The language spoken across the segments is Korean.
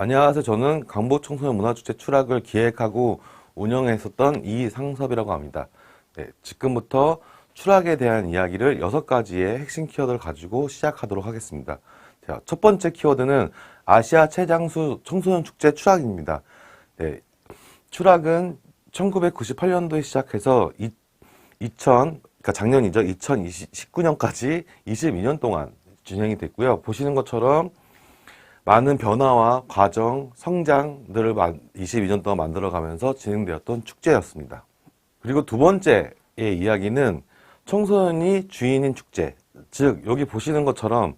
안녕하세요. 저는 강북 청소년 문화축제 추락을 기획하고 운영했었던 이상섭이라고 합니다. 네, 지금부터 추락에 대한 이야기를 6가지의 핵심 키워드를 가지고 시작하도록 하겠습니다. 자, 첫 번째 키워드는 아시아 최장수 청소년 축제 추락입니다. 네, 추락은 1998년도에 시작해서 그러니까 작년이죠. 2019년까지 22년 동안 진행이 됐고요. 보시는 것처럼 많은 변화와 과정, 성장들을 22년 동안 만들어가면서 진행되었던 축제였습니다. 그리고 두 번째의 이야기는 청소년이 주인인 축제, 즉 여기 보시는 것처럼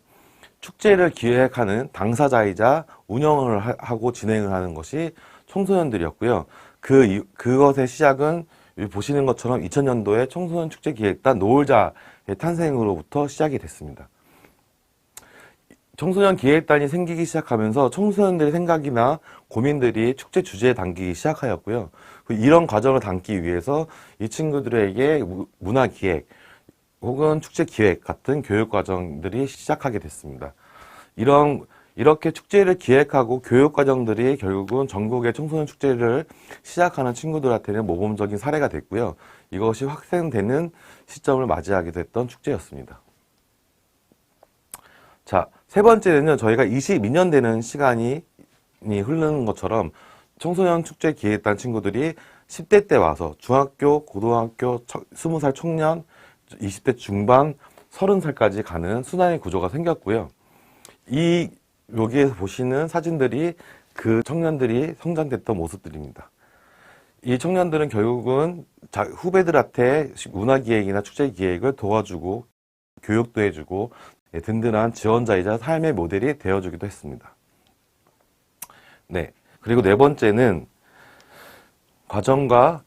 축제를 기획하는 당사자이자 운영을 하고 진행을 하는 것이 청소년들이었고요. 그것의 시작은 여기 보시는 것처럼 2000년도에 청소년 축제 기획단 노을자의 탄생으로부터 시작이 됐습니다. 청소년 기획단이 생기기 시작하면서 청소년들의 생각이나 고민들이 축제 주제에 담기기 시작하였고요. 이런 과정을 담기 위해서 이 친구들에게 문화기획 혹은 축제기획 같은 교육과정들이 시작하게 됐습니다. 이렇게 축제를 기획하고 교육과정들이 결국은 전국의 청소년 축제를 시작하는 친구들한테는 모범적인 사례가 됐고요. 이것이 확산되는 시점을 맞이하게 됐던 축제였습니다. 자, 세 번째는요, 저희가 22년 되는 시간이 흐르는 것처럼 청소년 축제 기획단 친구들이 10대 때 와서 중학교, 고등학교, 20살 청년, 20대 중반, 30살까지 가는 순환의 구조가 생겼고요. 여기에서 보시는 사진들이 그 청년들이 성장됐던 모습들입니다. 이 청년들은 결국은 후배들한테 문화기획이나 축제기획을 도와주고 교육도 해주고 든든한 지원자이자 삶의 모델이 되어주기도 했습니다. 네. 그리고 네 번째는 과정과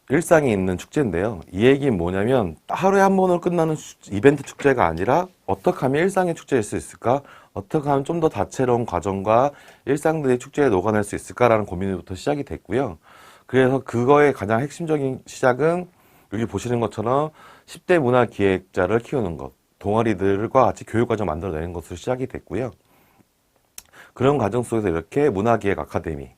일상이 있는 축제인데요. 이 얘기는 뭐냐면 하루에 한 번으로 끝나는 이벤트 축제가 아니라 어떻게 하면 일상의 축제일 수 있을까? 어떻게 하면 좀 더 다채로운 과정과 일상들의 축제에 녹아낼 수 있을까라는 고민부터 시작이 됐고요. 그래서 그거의 가장 핵심적인 시작은 여기 보시는 것처럼 10대 문화기획자를 키우는 것. 동아리들과 같이 교육과정 만들어내는 것으로 시작이 됐고요. 그런 과정 속에서 이렇게 문화기획 아카데미,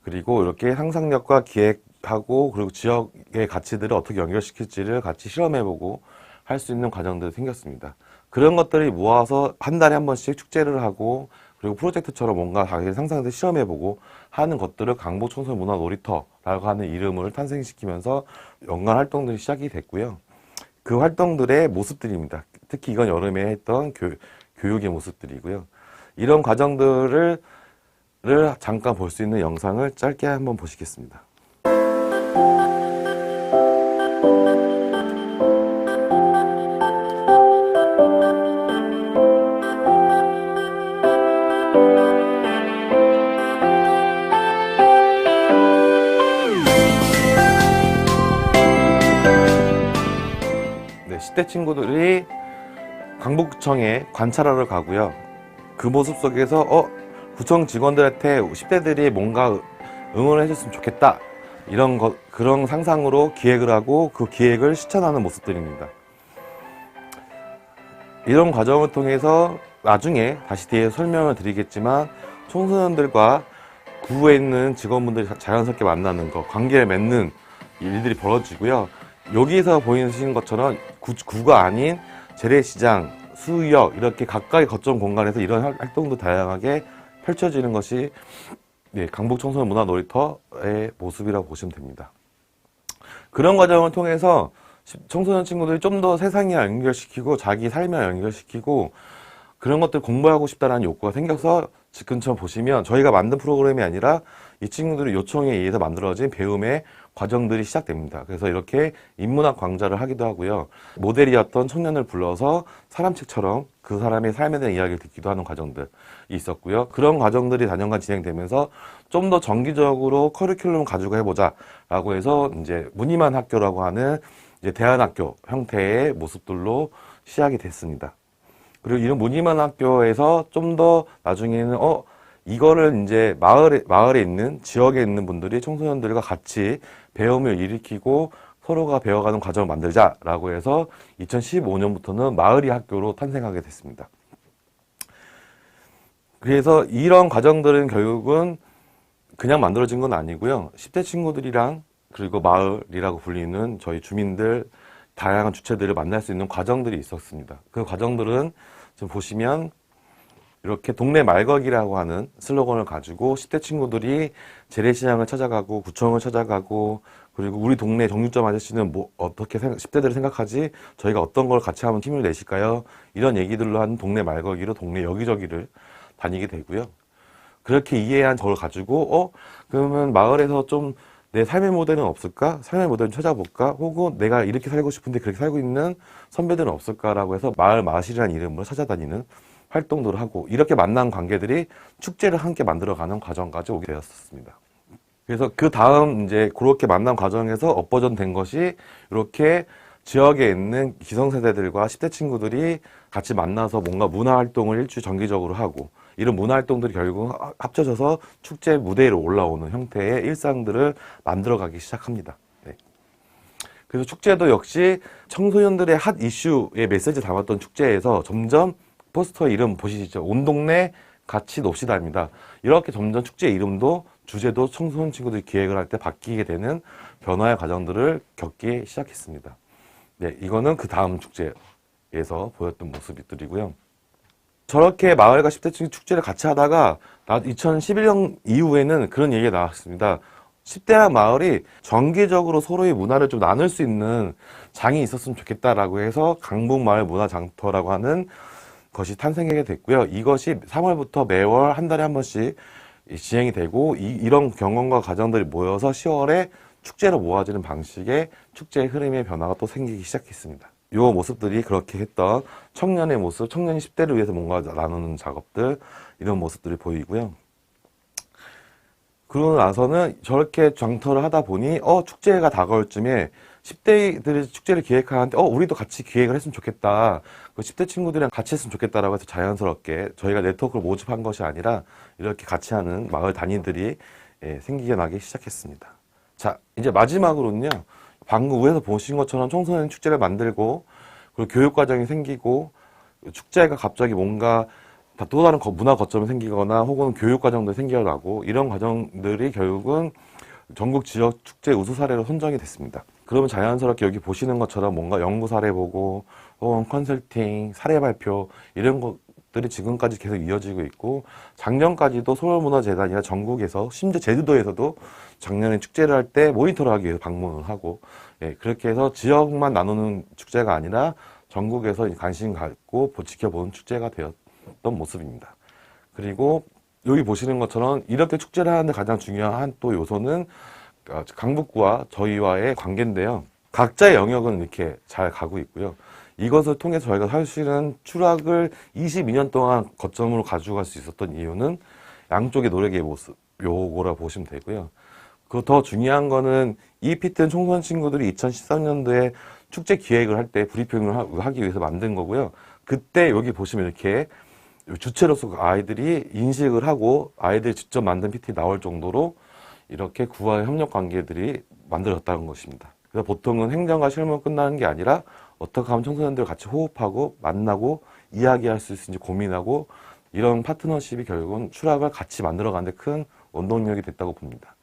그리고 이렇게 상상력과 기획하고, 그리고 지역의 가치들을 어떻게 연결시킬지를 같이 실험해보고 할 수 있는 과정들이 생겼습니다. 그런 것들이 모아서 한 달에 한 번씩 축제를 하고, 그리고 프로젝트처럼 뭔가 자기 상상을 실험해보고 하는 것들을 강북 청소년 문화 놀이터라고 하는 이름을 탄생시키면서 연간 활동들이 시작이 됐고요. 그 활동들의 모습들입니다. 특히 이건 여름에 했던 교육의 모습들이고요. 이런 과정들을 잠깐 볼 수 있는 영상을 짧게 한번 보시겠습니다. 네, 10대 친구들이 강북구청에 관찰하러 가고요. 그 모습 속에서 구청 직원들한테 10대들이 뭔가 응원을 해줬으면 좋겠다. 그런 상상으로 기획을 하고 그 기획을 실천하는 모습들입니다. 이런 과정을 통해서 나중에 다시 뒤에 설명을 드리겠지만 청소년들과 구에 있는 직원분들이 자연스럽게 만나는 것, 관계를 맺는 일들이 벌어지고요. 여기에서 보이시는 것처럼 구가 아닌 재래시장, 수역 이렇게 가까이 거점 공간에서 이런 활동도 다양하게 펼쳐지는 것이 강북 청소년 문화 놀이터의 모습이라고 보시면 됩니다. 그런 과정을 통해서 청소년 친구들이 좀 더 세상에 연결시키고 자기 삶에 연결시키고 그런 것들 공부하고 싶다는 욕구가 생겨서 지금처럼 보시면 저희가 만든 프로그램이 아니라 이 친구들의 요청에 의해서 만들어진 배움의 과정들이 시작됩니다. 그래서 이렇게 인문학 강좌를 하기도 하고요. 모델이었던 청년을 불러서 사람책처럼 그 사람의 삶에 대한 이야기를 듣기도 하는 과정들이 있었고요. 그런 과정들이 4년간 진행되면서 좀 더 정기적으로 커리큘럼을 가지고 해보자 라고 해서 이제 무늬만 학교라고 하는 이제 대안학교 형태의 모습들로 시작이 됐습니다. 그리고 이런 무늬만 학교에서 좀 더 나중에는 이거를 이제 마을에 있는 지역에 있는 분들이 청소년들과 같이 배움을 일으키고 서로가 배워가는 과정을 만들자라고 해서 2015년부터는 마을이 학교로 탄생하게 됐습니다. 그래서 이런 과정들은 결국은 그냥 만들어진 건 아니고요. 10대 친구들이랑 그리고 마을이라고 불리는 저희 주민들 다양한 주체들을 만날 수 있는 과정들이 있었습니다. 그 과정들은 지금 보시면 이렇게 동네 말거기라고 하는 슬로건을 가지고 10대 친구들이 재래시장을 찾아가고 구청을 찾아가고 그리고 우리 동네 정육점 아저씨는 뭐 어떻게 10대들을 생각하지? 저희가 어떤 걸 같이 하면 힘을 내실까요? 이런 얘기들로 한 동네 말거기로 동네 여기저기를 다니게 되고요. 그렇게 이해한 저를 가지고 그러면 마을에서 좀 내 삶의 모델은 없을까? 삶의 모델을 찾아볼까? 혹은 내가 이렇게 살고 싶은데 그렇게 살고 있는 선배들은 없을까라고 해서 마을 마실이라는 이름으로 찾아다니는 활동들을 하고 이렇게 만난 관계들이 축제를 함께 만들어가는 과정까지 오게 되었습니다. 그래서 그 다음 이제 그렇게 만난 과정에서 업버전된 것이 이렇게 지역에 있는 기성세대들과 10대 친구들이 같이 만나서 뭔가 문화활동을 일주 정기적으로 하고 이런 문화활동들이 결국 합쳐져서 축제 무대로 올라오는 형태의 일상들을 만들어가기 시작합니다. 네. 그래서 축제도 역시 청소년들의 핫 이슈의 메시지 담았던 축제에서 점점 포스터 이름 보시죠. 온 동네 같이 놉시다입니다. 이렇게 점점 축제 이름도 주제도 청소년 친구들이 기획을 할 때 바뀌게 되는 변화의 과정들을 겪기 시작했습니다. 네, 이거는 그 다음 축제에서 보였던 모습들이고요. 저렇게 마을과 10대 축제를 같이 하다가 2011년 이후에는 그런 얘기가 나왔습니다. 10대랑 마을이 정기적으로 서로의 문화를 좀 나눌 수 있는 장이 있었으면 좋겠다라고 해서 강북마을 문화장터라고 하는 것이 탄생하게 됐고요. 이것이 3월부터 매월 한 달에 한 번씩 진행이 되고 이런 경험과 과정들이 모여서 10월에 축제로 모아지는 방식의 축제의 흐름의 변화가 또 생기기 시작했습니다. 이 모습들이 그렇게 했던 청년의 모습, 청년이 10대를 위해서 뭔가 나누는 작업들 이런 모습들이 보이고요. 그러고 나서는 저렇게 장터를 하다 보니 축제가 다가올 쯤에 10대들이 축제를 기획하는데 우리도 같이 기획을 했으면 좋겠다. 그 10대 친구들이랑 같이 했으면 좋겠다라고 해서 자연스럽게 저희가 네트워크를 모집한 것이 아니라 이렇게 같이 하는 마을 단위들이 생기게 나기 시작했습니다. 자, 이제 마지막으로는요. 방금 위에서 보신 것처럼 청소년 축제를 만들고 그리고 교육 과정이 생기고 축제가 갑자기 뭔가 또 다른 문화 거점이 생기거나 혹은 교육 과정도 생겨나고 이런 과정들이 결국은 전국 지역 축제 우수 사례로 선정이 됐습니다. 그러면 자연스럽게 여기 보시는 것처럼 뭔가 연구 사례 보고 혹은 컨설팅, 사례 발표 이런 것들이 지금까지 계속 이어지고 있고 작년까지도 서울문화재단이나 전국에서 심지어 제주도에서도 작년에 축제를 할 때 모니터를 하기 위해서 방문을 하고 그렇게 해서 지역만 나누는 축제가 아니라 전국에서 관심 갖고 지켜보는 축제가 되었던 모습입니다. 그리고 여기 보시는 것처럼 이렇게 축제를 하는데 가장 중요한 또 요소는 강북구와 저희와의 관계인데요. 각자의 영역은 이렇게 잘 가고 있고요. 이것을 통해서 저희가 사실은 추락을 22년 동안 거점으로 가져갈 수 있었던 이유는 양쪽의 노력의 모습, 요거라 보시면 되고요. 그 더 중요한 거는 이 피트는 청소년 친구들이 2013년도에 축제 기획을 할 때 브리핑을 하기 위해서 만든 거고요. 그때 여기 보시면 이렇게 주체로서 아이들이 인식을 하고 아이들이 직접 만든 PT가 나올 정도로 이렇게 구와의 협력 관계들이 만들어졌다는 것입니다. 그래서 보통은 행정과 실무가 끝나는 게 아니라 어떻게 하면 청소년들을 같이 호흡하고 만나고 이야기할 수 있을지 고민하고 이런 파트너십이 결국은 추락을 같이 만들어가는 데 큰 원동력이 됐다고 봅니다.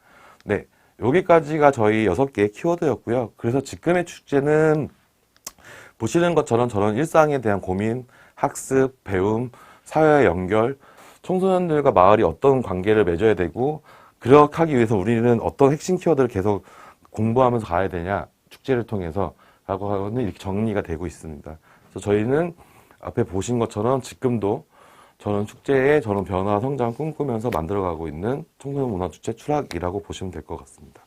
네, 여기까지가 저희 6개의 키워드였고요. 그래서 지금의 축제는 보시는 것처럼 저런 일상에 대한 고민, 학습, 배움, 사회의 연결, 청소년들과 마을이 어떤 관계를 맺어야 되고 그렇게 하기 위해서 우리는 어떤 핵심 키워드를 계속 공부하면서 가야 되냐 축제를 통해서 라고 하고는 이렇게 정리가 되고 있습니다. 그래서 저희는 앞에 보신 것처럼 지금도 저는 축제에 저런 변화, 성장을 꿈꾸면서 만들어가고 있는 청소년 문화축제 추락이라고 보시면 될 것 같습니다.